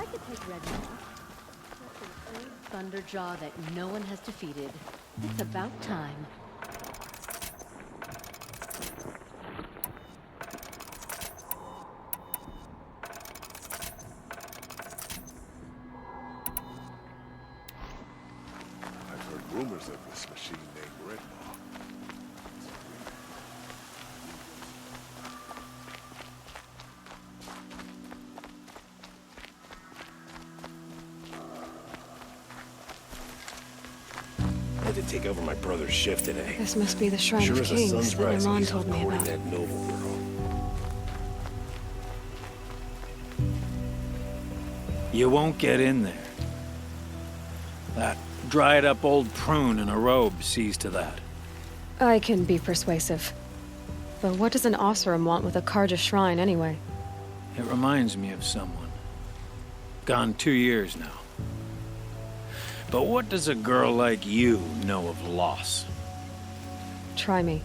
could take Red Maw. That's an old Thunderjaw that no one has defeated. It's about time. I've heard rumors of this machine named Red Maw. I had to take over my brother's shift today. This must be the Shrine Sure of as the Kings sun's that rising, Iman he's told me courting about. that noble girl. You won't get in there. That dried-up old prune in a robe sees to that. I can be persuasive. But what does an Oseram want with a Karja shrine anyway? It reminds me of someone. Gone 2 years now. But what does a girl like you know of loss? Try me.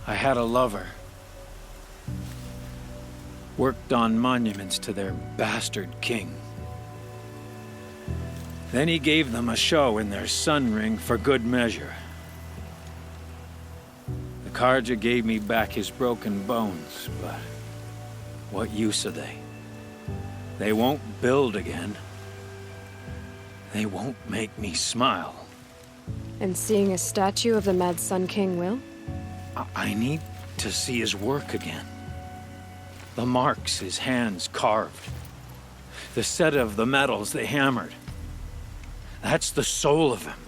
I had a lover. Worked on monuments to their bastard king. Then he gave them a show in their sun ring for good measure. The Karja gave me back his broken bones, but what use are they? They won't build again. They won't make me smile. And seeing a statue of the Mad Sun King will? I need to see his work again. The marks his hands carved. The set of the metals they hammered. That's the soul of him.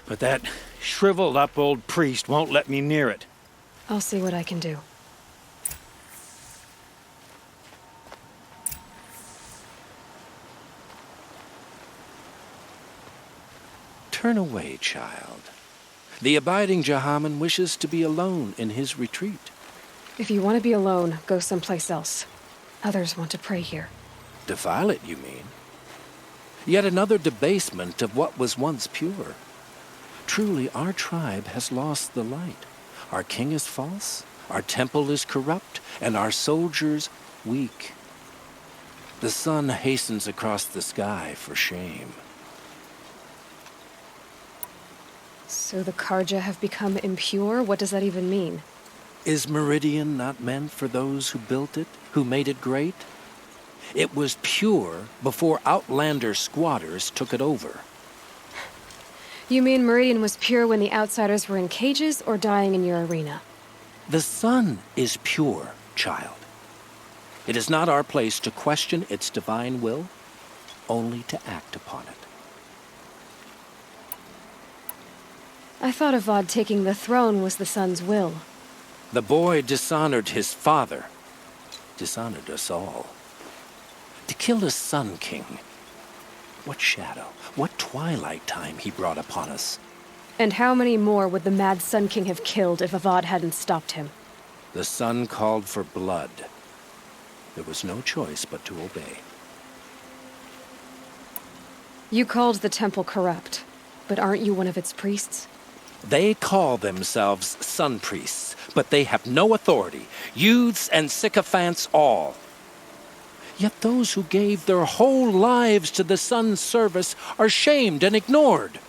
But that shriveled up old priest won't let me near it. I'll see what I can do. Turn away, child. The abiding Jahaman wishes to be alone in his retreat. If you want to be alone, go someplace else. Others want to pray here. Defile it, you mean? Yet another debasement of what was once pure. Truly, our tribe has lost the light. Our king is false, our temple is corrupt, and our soldiers weak. The sun hastens across the sky for shame. So the Karja have become impure? What does that even mean? Is Meridian not meant for those who built it, who made it great? It was pure before outlander squatters took it over. You mean Meridian was pure when the outsiders were in cages or dying in your arena? The sun is pure, child. It is not our place to question its divine will, only to act upon it. I thought Avad taking the throne was the sun's will. The boy dishonored his father, dishonored us all. To kill the Sun King. What shadow, what twilight time he brought upon us. And how many more would the Mad Sun King have killed if Avad hadn't stopped him? The sun called for blood. There was no choice but to obey. You called the temple corrupt, but aren't you one of its priests? They call themselves sun priests, but they have no authority, youths and sycophants all. Yet those who gave their whole lives to the sun's service are shamed and ignored.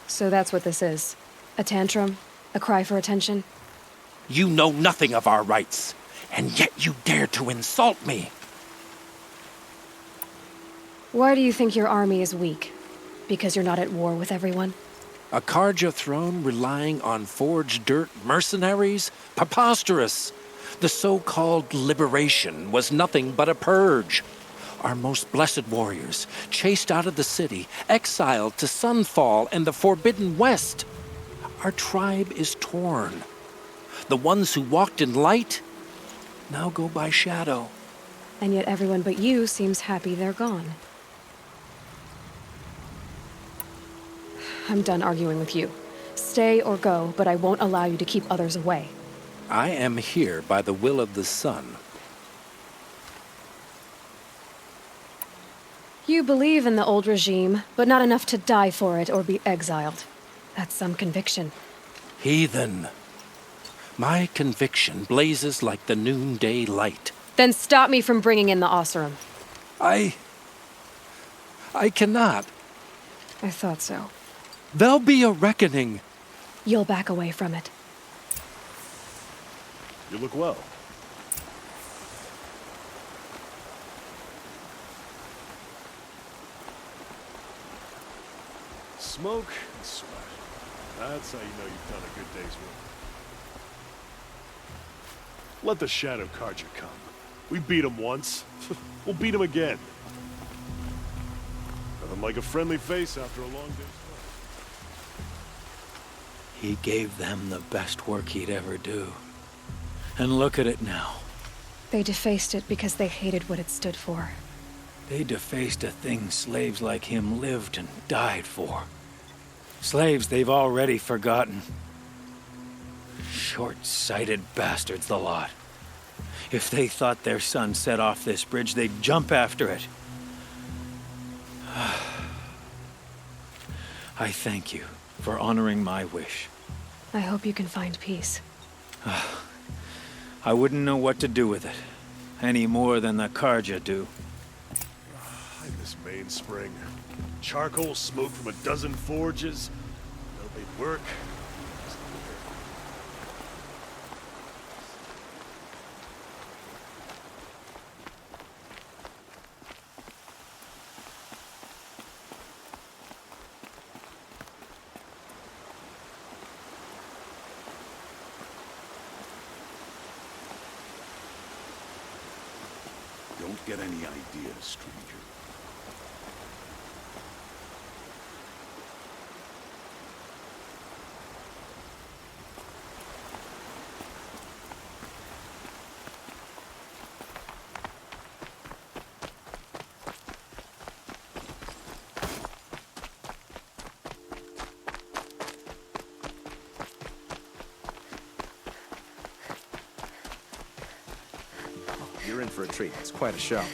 So that's what this is. A tantrum? A cry for attention? You know nothing of our rights, and yet you dare to insult me. Why do you think your army is weak? Because you're not at war with everyone? A Karja throne relying on forged dirt mercenaries? Preposterous! The so-called liberation was nothing but a purge. Our most blessed warriors, chased out of the city, exiled to Sunfall and the Forbidden West. Our tribe is torn. The ones who walked in light now go by shadow. And yet everyone but you seems happy they're gone. I'm done arguing with you. Stay or go, but I won't allow you to keep others away. I am here by the will of the sun. You believe in the old regime, but not enough to die for it or be exiled. That's some conviction. Heathen. My conviction blazes like the noonday light. Then stop me from bringing in the Oseram. I cannot. I thought so. There'll be a reckoning. You'll back away from it. You look well. Smoke and sweat. That's how you know you've done a good day's work. Let the Shadow Carja come. We beat him once. We'll beat him again. Nothing like a friendly face after a long day's work. He gave them the best work he'd ever do. And look at it now. They defaced it because they hated what it stood for. They defaced a thing slaves like him lived and died for. Slaves they've already forgotten. Short-sighted bastards, the lot. If they thought their son set off this bridge, they'd jump after it. I thank you for honoring my wish. I hope you can find peace. I wouldn't know what to do with it, any more than the Carja do. I miss mainspring. Charcoal smoke from a dozen forges. No, they'd work. Don't get any ideas, stranger. You're in for a treat. It's quite a show.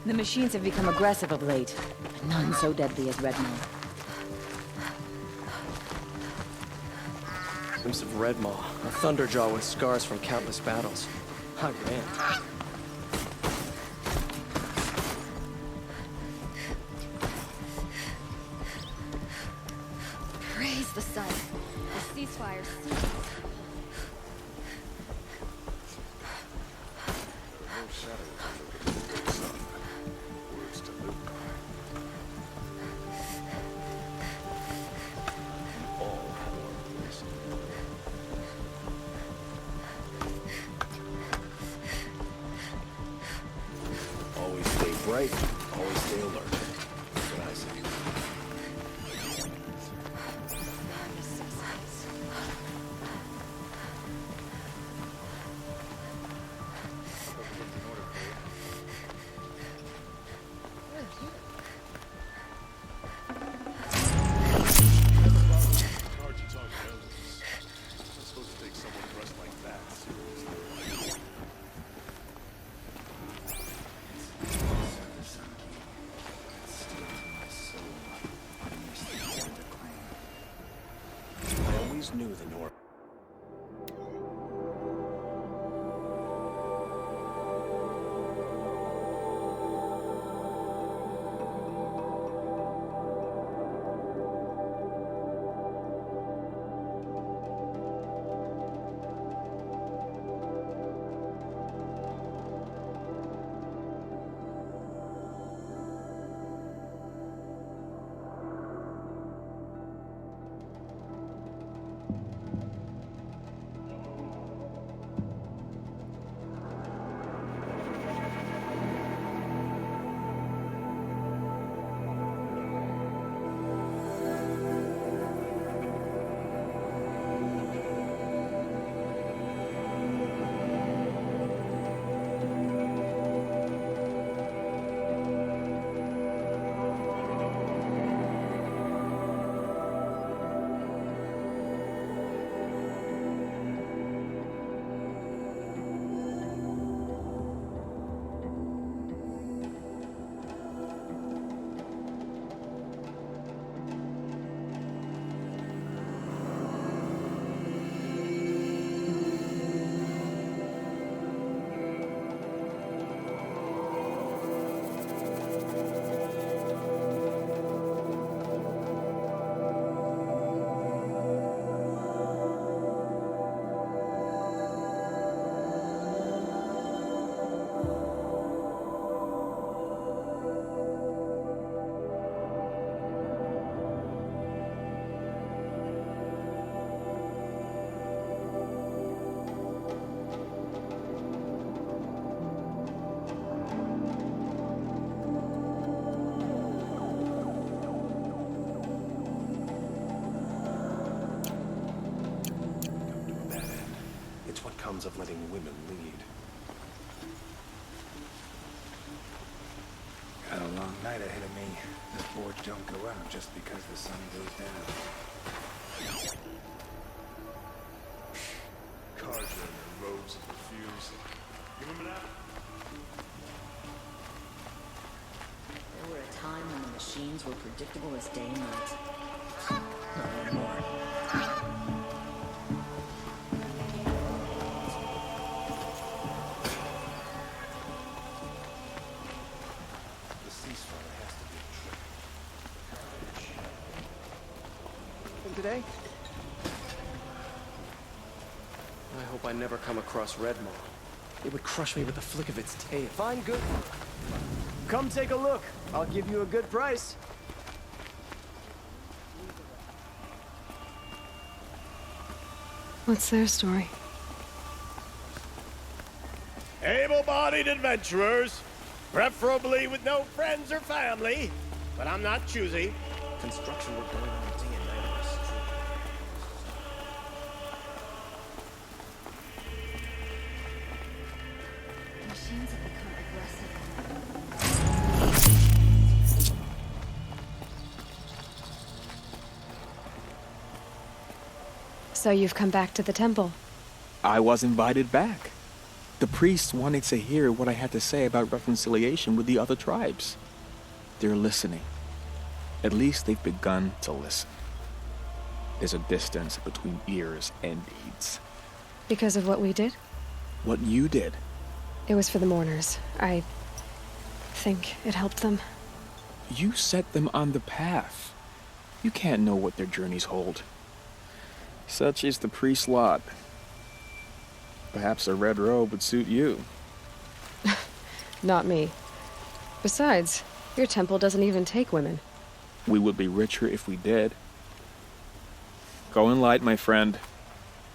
The machines have become aggressive of late, but none so deadly as Redmaw. Glimpse of Redmaw, a thunderjaw with scars from countless battles. I ran. Praise the sun. The ceasefire ceases. No shadows under the burning sun. Words to live by. We all have our place. Always stay bright, always stay alert. That's what I say. Carja talk houses. I'm not supposed to take someone dressed like that seriously. I always knew the North. what comes of letting women lead. Got a long night ahead of me. The forge don't go out just because the sun goes down. Carja and their robes of perfumes. You remember that? There were a time when the machines were predictable as day and night. Not anymore. The ceasefire has to be a trick. And today? I hope I never come across Red Maw. It would crush me with a flick of its tail. Fine, good. Come take a look. I'll give you a good price. What's their story? Able-bodied adventurers, preferably with no friends or family, but I'm not choosy. Construction work going on day and night on the street. Machines have become aggressive. So you've come back to the temple. I was invited back. The priests wanted to hear what I had to say about reconciliation with the other tribes. They're listening. At least they've begun to listen. There's a distance between ears and deeds. Because of what we did? What you did. It was for the mourners. I think it helped them. You set them on the path. You can't know what their journeys hold. Such is the priest's lot. Perhaps a red robe would suit you. Not me. Besides, your temple doesn't even take women. We would be richer if we did. Go in light, my friend,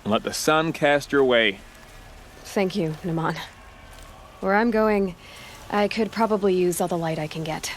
and let the sun cast your way. Thank you, Naman. Where I'm going, I could probably use all the light I can get.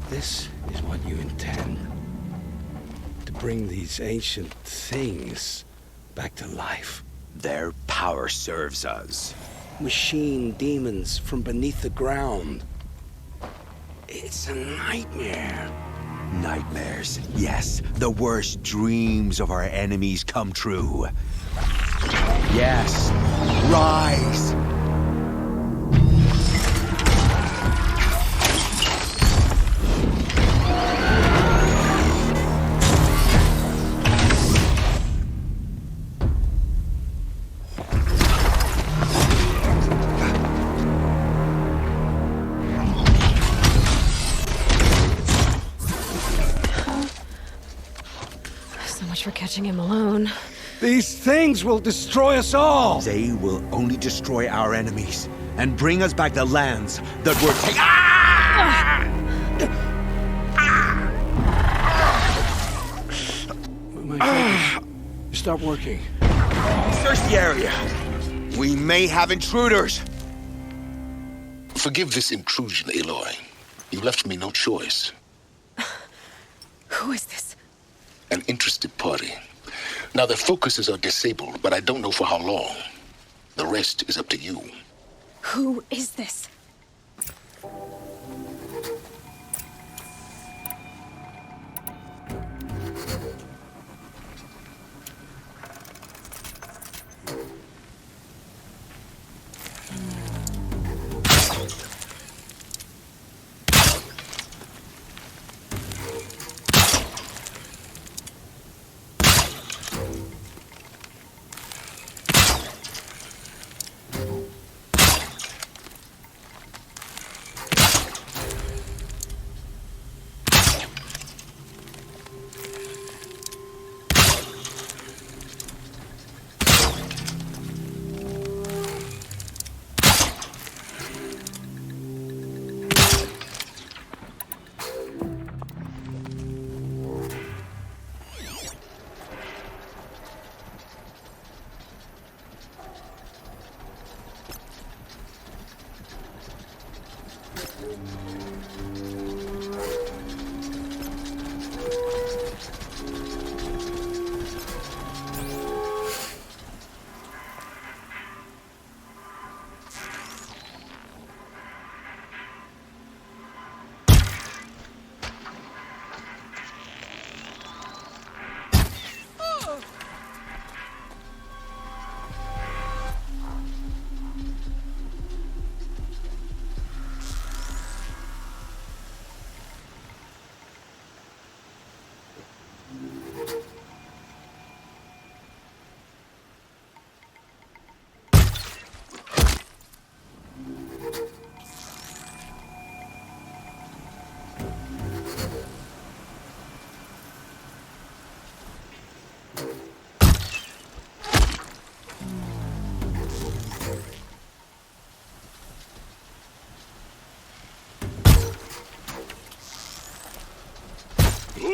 This is what you intend. To bring these ancient things back to life. Their power serves us. Machine demons from beneath the ground. It's a nightmare. Nightmares, yes. The worst dreams of our enemies come true. Yes. Rise! So much for catching him alone. These things will destroy us all! They will only destroy our enemies and bring us back the lands that were taken. Ah! My focus. Stop working. Search the area. We may have intruders. Forgive this intrusion, Aloy. You left me no choice. Who is this? An interested party. Now, their focuses are disabled, but I don't know for how long. The rest is up to you. Who is this?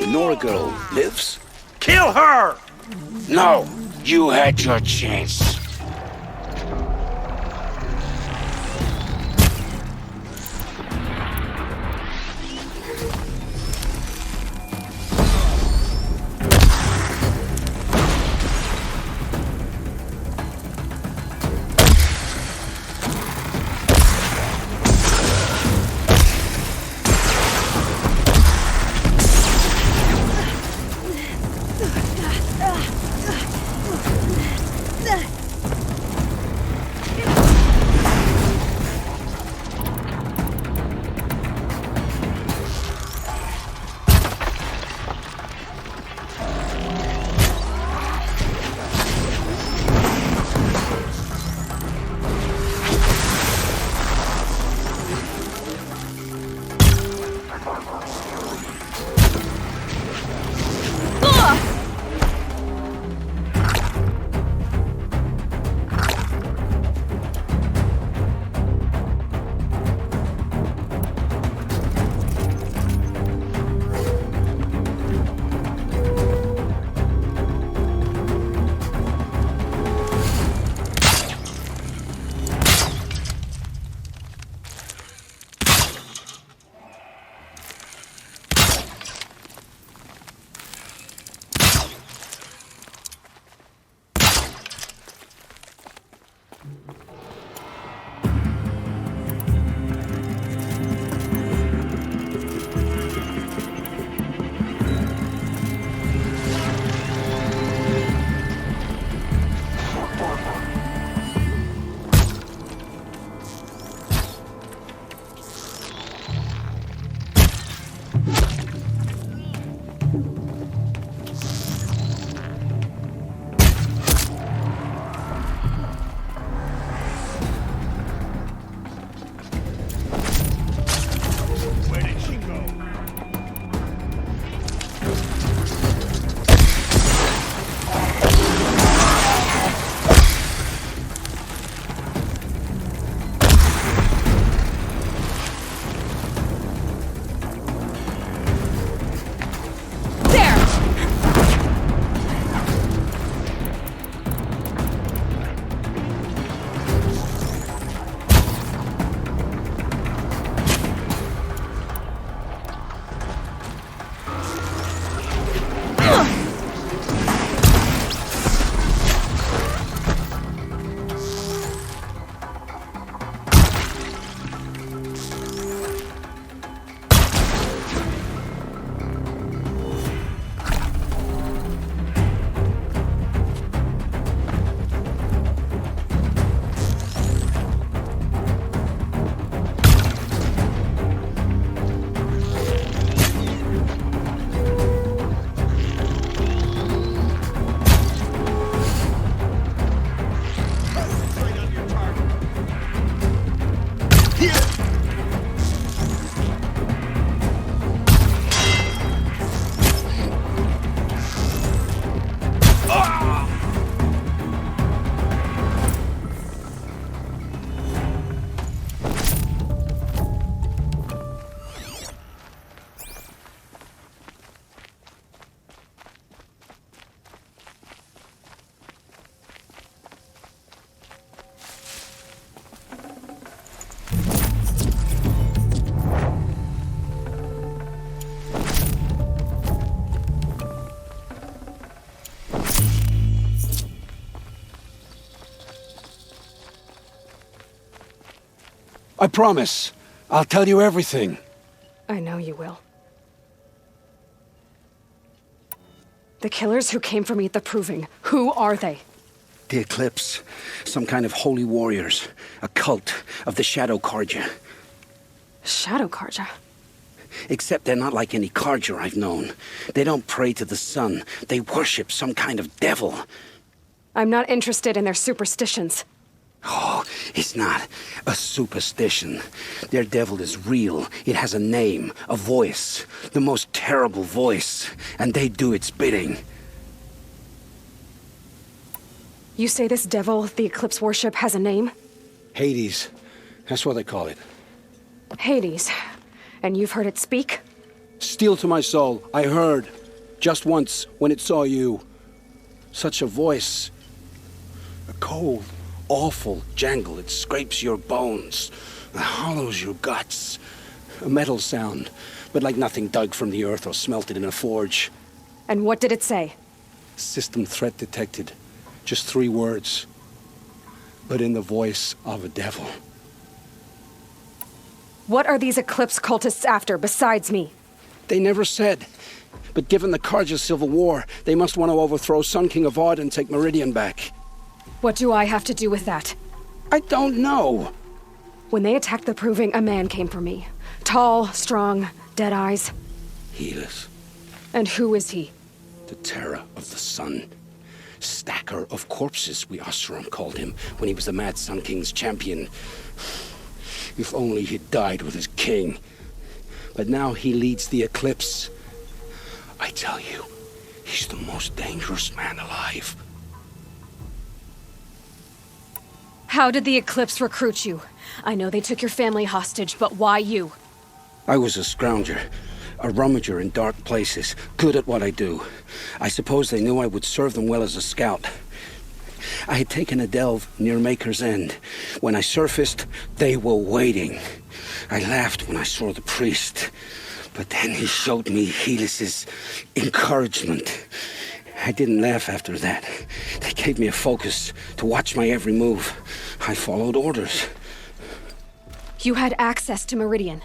Nora girl lives? Kill her! No! You had your chance. Where did she go? I promise. I'll tell you everything. I know you will. The killers who came for me at the Proving, who are they? The Eclipse. Some kind of holy warriors. A cult of the Shadow Carja. Shadow Carja? Except they're not like any Carja I've known. They don't pray to the sun. They worship some kind of devil. I'm not interested in their superstitions. Oh, it's not a superstition. Their devil is real. It has a name, a voice, the most terrible voice, and they do its bidding. You say this devil the Eclipse worship has a name? Hades. That's what they call it. Hades. And you've heard it speak? Steel to my soul. I heard. Just once, when it saw you. Such a voice. A cold, awful jangle. It scrapes your bones. It hollows your guts. A metal sound, but like nothing dug from the earth or smelted in a forge. And what did it say? System threat detected. Just 3 words. But in the voice of a devil. What are these Eclipse cultists after, besides me? They never said. But given the Carja civil war, they must want to overthrow Sun King Avad and take Meridian back. What do I have to do with that? I don't know. When they attacked the Proving, a man came for me. Tall, strong, dead eyes. Healers. And who is he? The terror of the sun. Stacker of corpses, we Oseram called him, when he was the Mad Sun King's champion. If only he'd died with his king. But now he leads the Eclipse. I tell you, he's the most dangerous man alive. How did the Eclipse recruit you? I know they took your family hostage, but why you? I was a scrounger, a rummager in dark places, good at what I do. I suppose they knew I would serve them well as a scout. I had taken a delve near Maker's End. When I surfaced, they were waiting. I laughed when I saw the priest, but then he showed me Helis's encouragement, I didn't laugh after that. They gave me a focus to watch my every move. I followed orders. You had access to Meridian.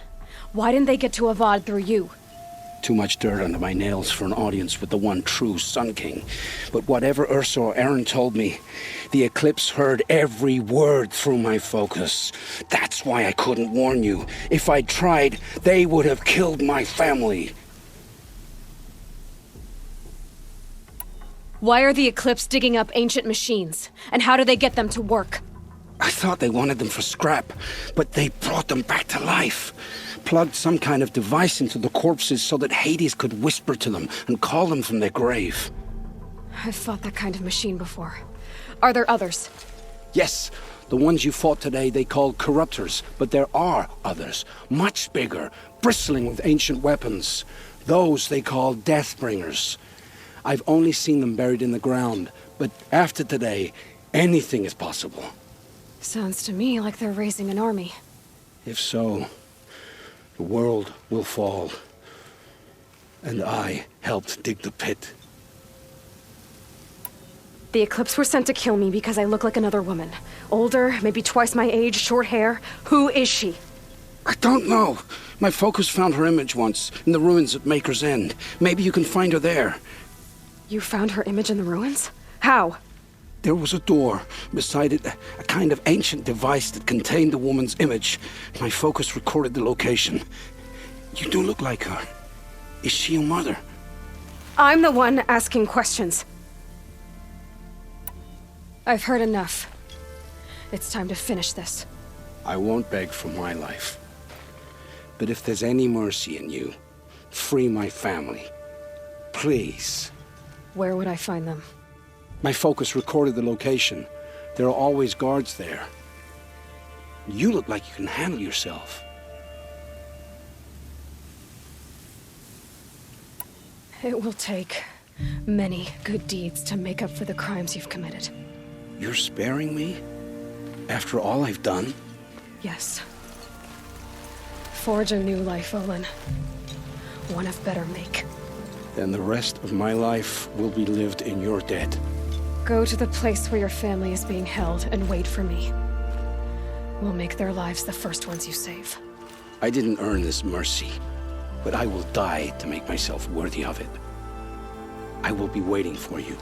Why didn't they get to Avad through you? Too much dirt under my nails for an audience with the one true Sun King. But whatever Ursa or Aaron told me, the Eclipse heard every word through my focus. That's why I couldn't warn you. If I'd tried, they would have killed my family. Why are the Eclipse digging up ancient machines? And how do they get them to work? I thought they wanted them for scrap, but they brought them back to life. Plugged some kind of device into the corpses so that Hades could whisper to them and call them from their grave. I've fought that kind of machine before. Are there others? Yes, the ones you fought today they called corruptors, but there are others, much bigger, bristling with ancient weapons. Those they call Deathbringers. I've only seen them buried in the ground, but after today, anything is possible. Sounds to me like they're raising an army. If so, the world will fall. And I helped dig the pit. The Eclipse were sent to kill me because I look like another woman. Older, maybe twice my age, short hair. Who is she? I don't know. My focus found her image once, in the ruins at Maker's End. Maybe you can find her there. You found her image in the ruins? How? There was a door. Beside it, a kind of ancient device that contained the woman's image. My focus recorded the location. You do look like her. Is she your mother? I'm the one asking questions. I've heard enough. It's time to finish this. I won't beg for my life. But if there's any mercy in you, free my family. Please. Where would I find them? My focus recorded the location. There are always guards there. You look like you can handle yourself. It will take many good deeds to make up for the crimes you've committed. You're sparing me? After all I've done? Yes. Forge a new life, Olin. One of better make. Then the rest of my life will be lived in your debt. Go to the place where your family is being held and wait for me. We'll make their lives the first ones you save. I didn't earn this mercy, but I will die to make myself worthy of it. I will be waiting for you.